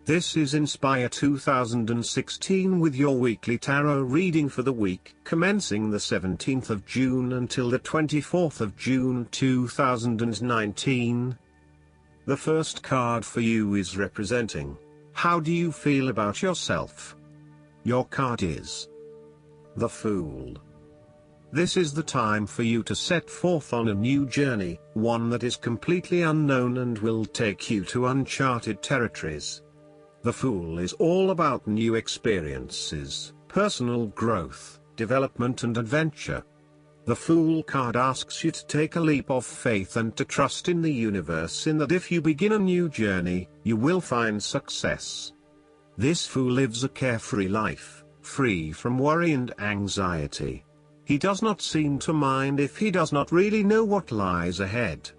This is Inspire 2016 with your weekly tarot reading for the week commencing the 17th of June until the 24th of June 2019. The first card for you is representing, how do you feel about yourself? Your card is the Fool. This is the time for you to set forth on a new journey, one that is completely unknown and will take you to uncharted territories. The Fool is all about new experiences, personal growth, development and adventure. The Fool card asks you to take a leap of faith and to trust in the universe in that if you begin a new journey, you will find success. This Fool lives a carefree life, free from worry and anxiety. He does not seem to mind if he does not really know what lies ahead.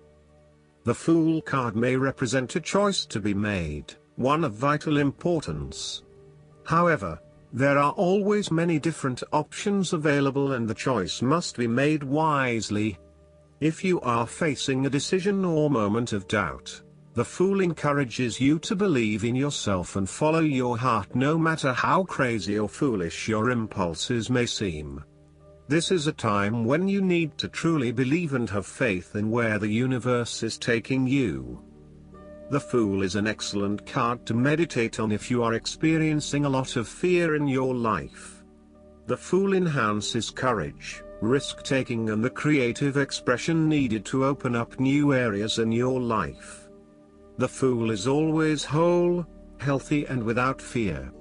The Fool card may represent a choice to be made, one of vital importance. However, there are always many different options available and the choice must be made wisely. If you are facing a decision or moment of doubt, the Fool encourages you to believe in yourself and follow your heart no matter how crazy or foolish your impulses may seem. This is a time when you need to truly believe and have faith in where the universe is taking you. The Fool is an excellent card to meditate on if you are experiencing a lot of fear in your life. The Fool enhances courage, risk-taking and the creative expression needed to open up new areas in your life. The Fool is always whole, healthy and without fear.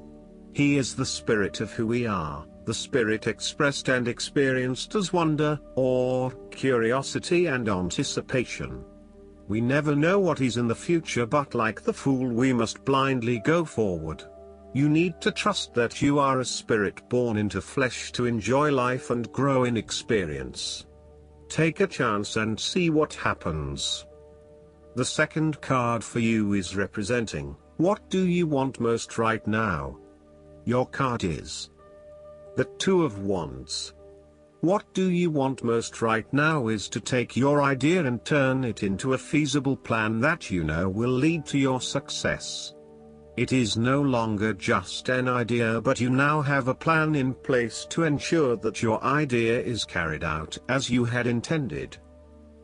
He is the spirit of who we are, the spirit expressed and experienced as wonder, awe, curiosity and anticipation. We never know what is in the future, but like the Fool we must blindly go forward. You need to trust that you are a spirit born into flesh to enjoy life and grow in experience. Take a chance and see what happens. The second card for you is representing, what do you want most right now? Your card is the Two of Wands. What do you want most right now is to take your idea and turn it into a feasible plan that you know will lead to your success. It is no longer just an idea, but you now have a plan in place to ensure that your idea is carried out as you had intended.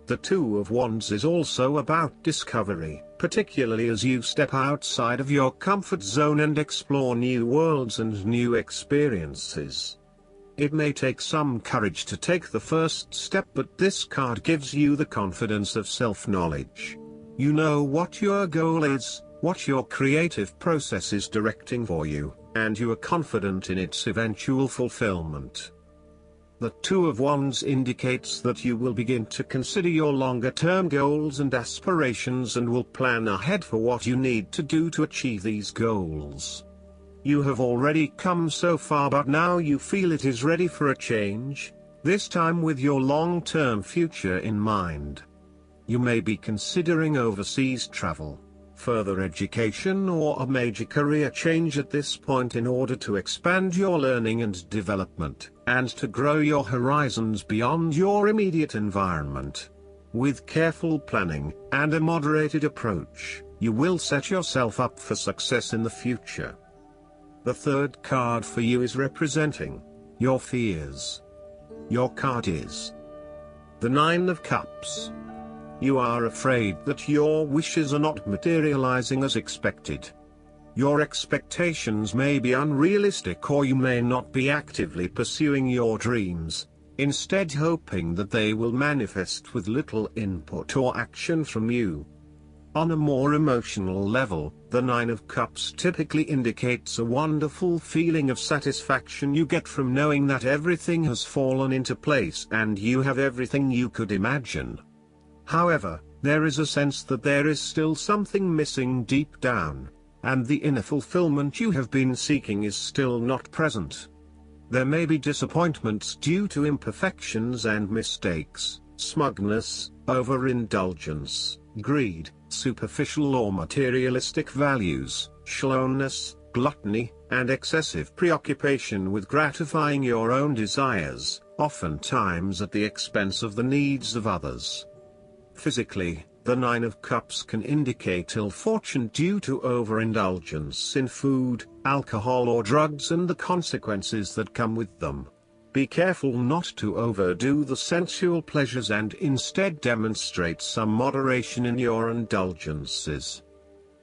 The Two of Wands is also about discovery, particularly as you step outside of your comfort zone and explore new worlds and new experiences. It may take some courage to take the first step, but this card gives you the confidence of self-knowledge. You know what your goal is, what your creative process is directing for you, and you are confident in its eventual fulfillment. The Two of Wands indicates that you will begin to consider your longer-term goals and aspirations and will plan ahead for what you need to do to achieve these goals. You have already come so far, but now you feel it is ready for a change, this time with your long-term future in mind. You may be considering overseas travel, further education or a major career change at this point in order to expand your learning and development, and to grow your horizons beyond your immediate environment. With careful planning and a moderated approach, you will set yourself up for success in the future. The third card for you is representing your fears. Your card is the Nine of Cups. You are afraid that your wishes are not materializing as expected. Your expectations may be unrealistic, or you may not be actively pursuing your dreams, instead hoping that they will manifest with little input or action from you. On a more emotional level, the Nine of Cups typically indicates a wonderful feeling of satisfaction you get from knowing that everything has fallen into place and you have everything you could imagine. However, there is a sense that there is still something missing deep down, and the inner fulfillment you have been seeking is still not present. There may be disappointments due to imperfections and mistakes, smugness, overindulgence, greed, superficial or materialistic values, shallowness, gluttony, and excessive preoccupation with gratifying your own desires, oftentimes at the expense of the needs of others. Physically, The Nine of Cups can indicate ill fortune due to overindulgence in food, alcohol or drugs and the consequences that come with them. Be careful not to overdo the sensual pleasures and instead demonstrate some moderation in your indulgences.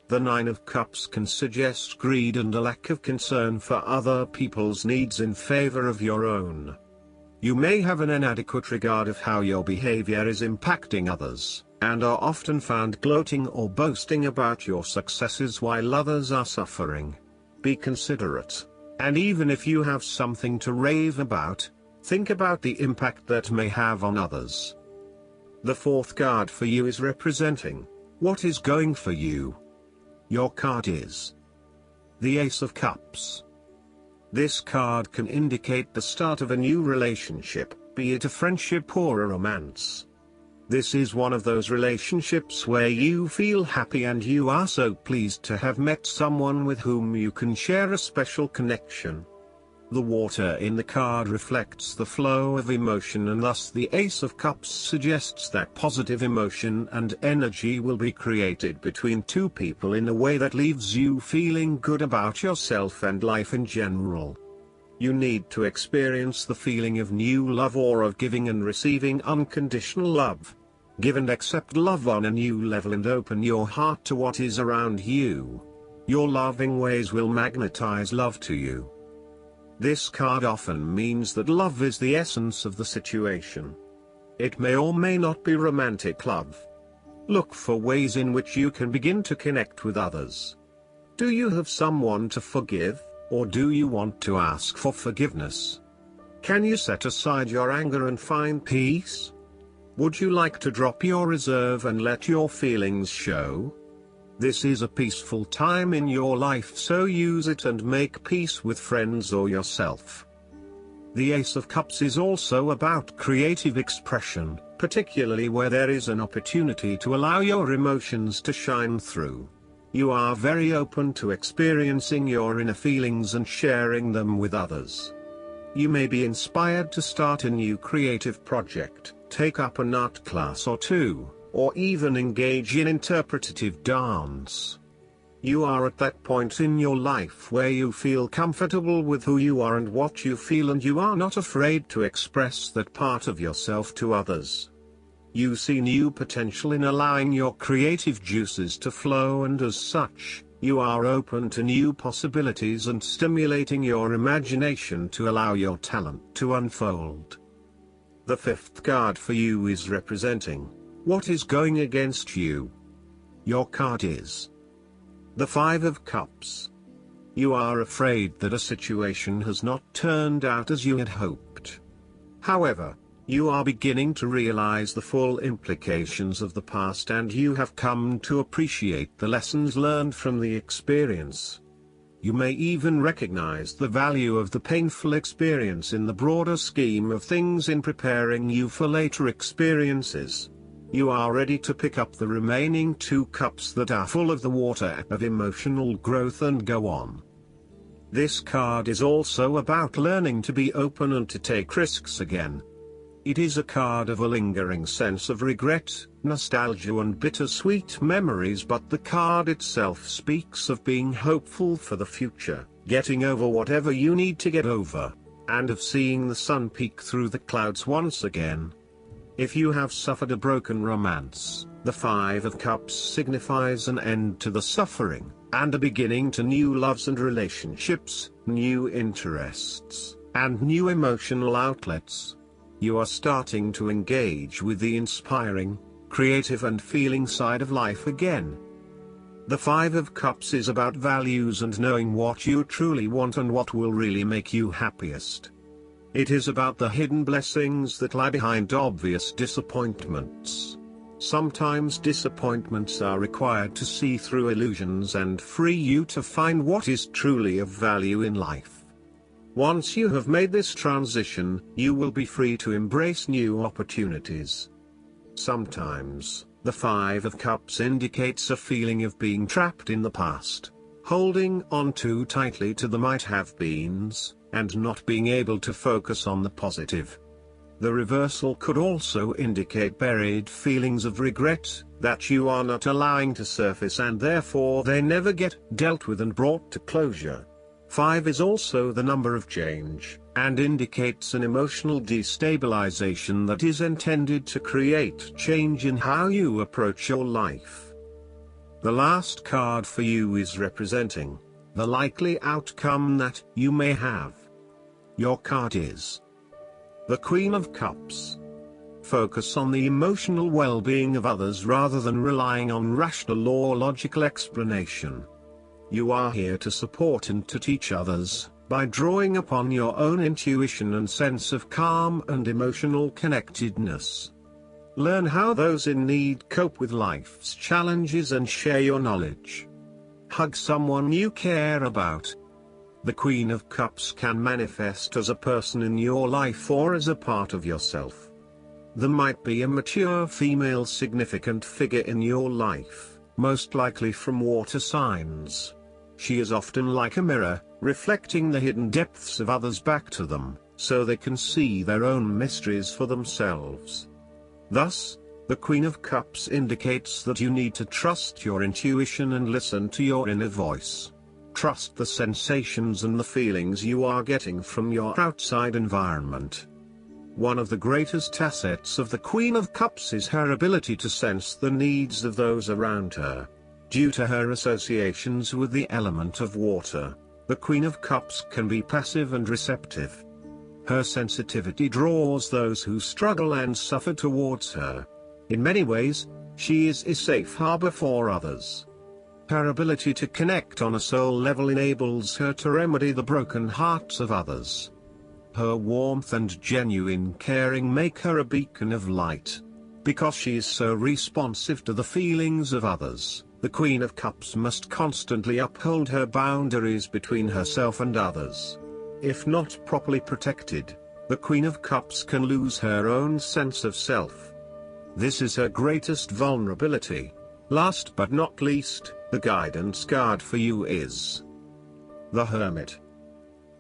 The Nine of Cups can suggest greed and a lack of concern for other people's needs in favor of your own. You may have an inadequate regard of how your behavior is impacting others, and are often found gloating or boasting about your successes while others are suffering. Be considerate, and even if you have something to rave about, think about the impact that may have on others. The fourth card for you is representing what is going for you. Your card is the Ace of Cups. This card can indicate the start of a new relationship, be it a friendship or a romance. This is one of those relationships where you feel happy and you are so pleased to have met someone with whom you can share a special connection. The water in the card reflects the flow of emotion, and thus the Ace of Cups suggests that positive emotion and energy will be created between two people in a way that leaves you feeling good about yourself and life in general. You need to experience the feeling of new love or of giving and receiving unconditional love. Give and accept love on a new level and open your heart to what is around you. Your loving ways will magnetize love to you. This card often means that love is the essence of the situation. It may or may not be romantic love. Look for ways in which you can begin to connect with others. Do you have someone to forgive, or do you want to ask for forgiveness? Can you set aside your anger and find peace? Would you like to drop your reserve and let your feelings show? This is a peaceful time in your life, so use it and make peace with friends or yourself. The Ace of Cups is also about creative expression, particularly where there is an opportunity to allow your emotions to shine through. You are very open to experiencing your inner feelings and sharing them with others. You may be inspired to start a new creative project, take up an art class or two, or even engage in interpretative dance. You are at that point in your life where you feel comfortable with who you are and what you feel, and you are not afraid to express that part of yourself to others. You see new potential in allowing your creative juices to flow, and as such, you are open to new possibilities and stimulating your imagination to allow your talent to unfold. The fifth card for you is representing what is going against you. Your card is the Five of Cups. You are afraid that a situation has not turned out as you had hoped. However, you are beginning to realize the full implications of the past, and you have come to appreciate the lessons learned from the experience. You may even recognize the value of the painful experience in the broader scheme of things in preparing you for later experiences. You are ready to pick up the remaining two cups that are full of the water of emotional growth and go on. This card is also about learning to be open and to take risks again. It is a card of a lingering sense of regret, nostalgia and bittersweet memories, but the card itself speaks of being hopeful for the future, getting over whatever you need to get over, and of seeing the sun peek through the clouds once again. If you have suffered a broken romance, the Five of Cups signifies an end to the suffering, and a beginning to new loves and relationships, new interests, and new emotional outlets. You are starting to engage with the inspiring, creative and feeling side of life again. The Five of Cups is about values and knowing what you truly want and what will really make you happiest. It is about the hidden blessings that lie behind obvious disappointments. Sometimes disappointments are required to see through illusions and free you to find what is truly of value in life. Once you have made this transition, you will be free to embrace new opportunities. Sometimes, the Five of Cups indicates a feeling of being trapped in the past, holding on too tightly to the might-have-beens, and not being able to focus on the positive. The reversal could also indicate buried feelings of regret, that you are not allowing to surface and therefore they never get dealt with and brought to closure. 5 is also the number of change, and indicates an emotional destabilization that is intended to create change in how you approach your life. The last card for you is representing the likely outcome that you may have. Your card is the Queen of Cups. Focus on the emotional well-being of others rather than relying on rational or logical explanation. You are here to support and to teach others, by drawing upon your own intuition and sense of calm and emotional connectedness. Learn how those in need cope with life's challenges and share your knowledge. Hug someone you care about. The Queen of Cups can manifest as a person in your life or as a part of yourself. There might be a mature female significant figure in your life, most likely from water signs. She is often like a mirror, reflecting the hidden depths of others back to them, so they can see their own mysteries for themselves. Thus, the Queen of Cups indicates that you need to trust your intuition and listen to your inner voice. Trust the sensations and the feelings you are getting from your outside environment. One of the greatest assets of the Queen of Cups is her ability to sense the needs of those around her. Due to her associations with the element of water, the Queen of Cups can be passive and receptive. Her sensitivity draws those who struggle and suffer towards her. In many ways, she is a safe harbor for others. Her ability to connect on a soul level enables her to remedy the broken hearts of others. Her warmth and genuine caring make her a beacon of light. Because she is so responsive to the feelings of others, the Queen of Cups must constantly uphold her boundaries between herself and others. If not properly protected, the Queen of Cups can lose her own sense of self. This is her greatest vulnerability. Last but not least, the guidance card for you is the Hermit.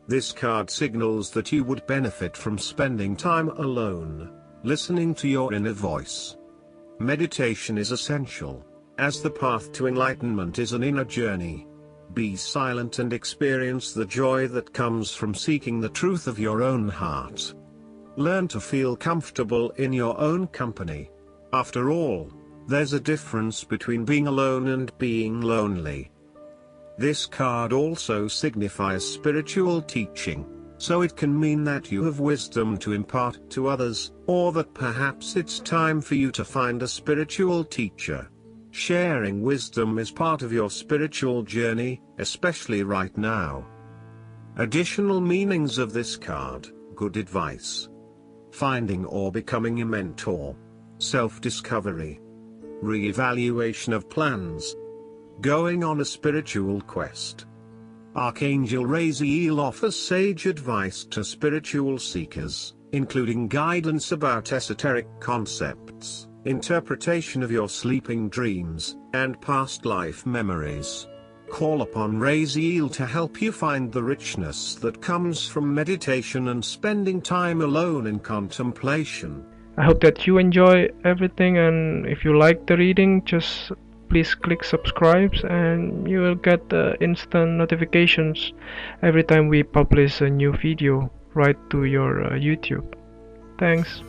This card signals that you would benefit from spending time alone, listening to your inner voice. Meditation is essential, as the path to enlightenment is an inner journey. Be silent and experience the joy that comes from seeking the truth of your own heart. Learn to feel comfortable in your own company. After all, there's a difference between being alone and being lonely. This card also signifies spiritual teaching, so it can mean that you have wisdom to impart to others, or that perhaps it's time for you to find a spiritual teacher. Sharing wisdom is part of your spiritual journey, especially right now. Additional meanings of this card: good advice, finding or becoming a mentor, self-discovery, re-evaluation of plans, going on a spiritual quest. Archangel Raziel offers sage advice to spiritual seekers, including guidance about esoteric concepts, interpretation of your sleeping dreams, and past life memories. Call upon Raziel to help you find the richness that comes from meditation and spending time alone in contemplation. I hope that you enjoy everything, and if you like the reading, just please click subscribe and you will get instant notifications every time we publish a new video right to your YouTube. Thanks.